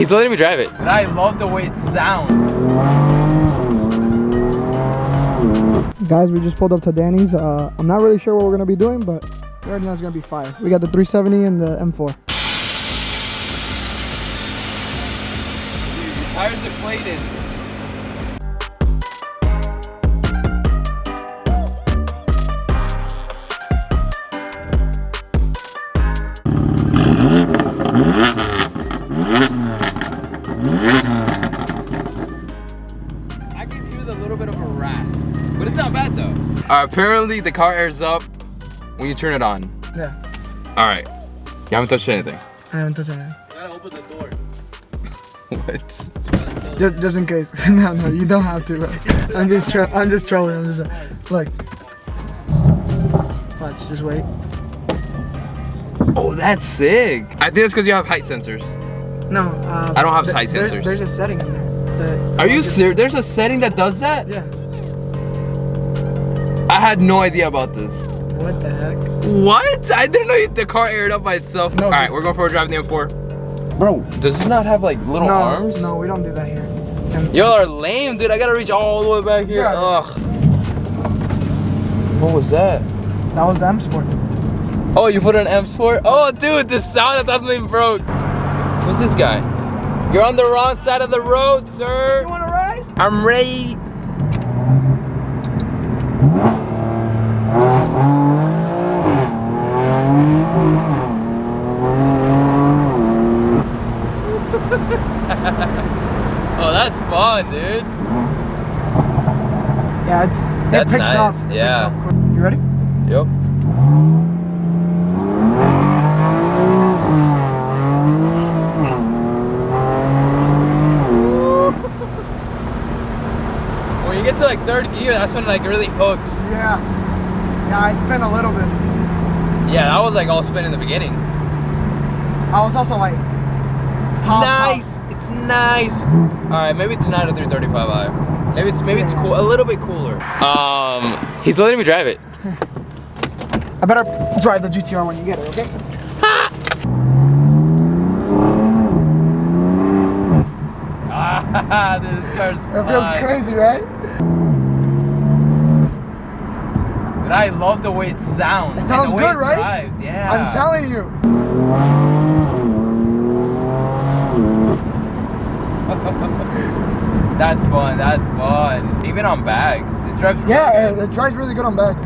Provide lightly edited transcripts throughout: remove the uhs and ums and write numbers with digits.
He's letting me drive it. But I love the way it sounds. Guys, we just pulled up to Danny's. I'm not really sure what we're gonna be doing, but we already know it's gonna be fire. We got the 370 and the M4. Tires deflated. I can hear the little bit of a rasp, but it's not bad though. Apparently the car airs up when you turn it on. Yeah. All right. You haven't touched anything. I haven't touched anything. You gotta open the door. What? Just in case. No, you don't have to. I'm just trolling. Look. Watch, just wait. Oh, that's sick. I think it's because you have height sensors. No. I don't have height sensors. There's a setting in there. Are you serious? There's a setting that does that? Yeah. I had no idea about this. What the heck? What? I didn't know the car aired up by itself. No, all right, we're going for a drive in the M4. Bro, does it not have like little arms? No, we don't do that here. Y'all are lame, dude. I gotta reach all the way back here. Yeah. Ugh. What was that? That was the M Sport. Oh, you put an M Sport? Oh, dude, this sound that doesn't even broke. Who's this guy? You're on the wrong side of the road, sir. You wanna rise? I'm ready. Oh, that's fun, dude. Yeah, it That's picks nice. up. It Yeah. picks up quick. You ready? Yep. When you get to like third gear, that's when it like really hooks. Yeah. Yeah, I spin a little bit. Yeah, that was like all spin in the beginning. I was also like, top. Nice. It's nice. All right, maybe tonight at 335i. Maybe it's cool, a little bit cooler. He's letting me drive it. I better drive the GTR when you get it, okay? This car's It feels fine. crazy, right? But I love the way it sounds. It sounds and the way good, it right? drives. Yeah. I'm telling you. That's fun. That's fun. Even on bags, it drives really Yeah, good. it drives really good on bags.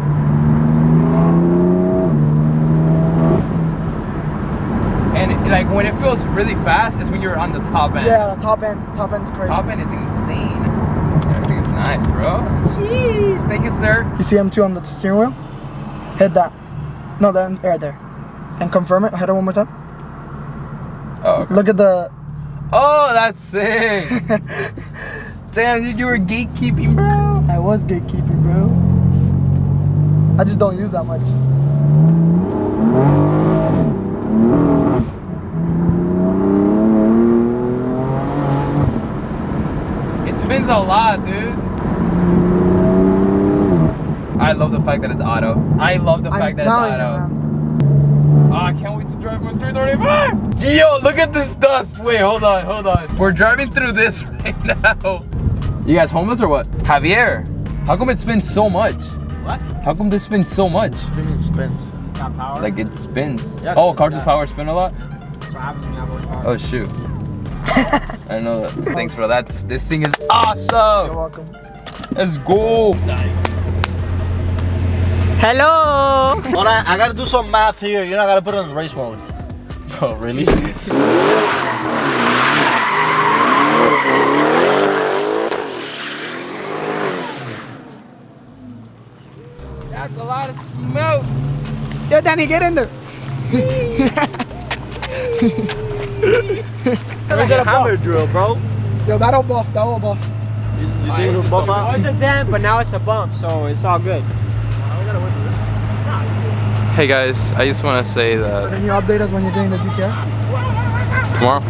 And like when it feels really fast is when you're on the top end. Yeah, top end's crazy. Top end is insane. This thing is nice, bro. Sheesh. Thank you, sir. You see M2 on the steering wheel? Hit that. No, then right there. And confirm it. Hit it one more time. Oh, okay. Look at the. Oh, that's sick. Damn, dude, you were gatekeeping, bro. I was gatekeeping, bro. I just don't use that much. It spins a lot, dude. I love the fact that it's auto. I love the fact that it's telling you, auto. man. Oh, I can't wait to drive my 335. Yo, look at this dust. Wait, hold on. We're driving through this right now. You guys homeless or what? Javier, how come it spins so much? What? How come this spins so much? What do you mean spins? It's got power. Like it spins. Yeah, Oh, it's cars with got- power spin a lot? That's what happens when you have horsepower. Oh, shoot. I know that. Thanks, bro. This thing is awesome. You're welcome. Let's go. Hello! Hold on, I gotta do some math here. You're not gotta put it on race mode. Oh, really? That's a lot of smoke. Yo, Danny, get in there. That's a hammer drill, bro. Yo, that'll buff. You think it'll buff It out? was a dent, but now it's a bump, so it's all good. Hey guys, I just want to say So that can you update us when you're doing the GTR? tomorrow.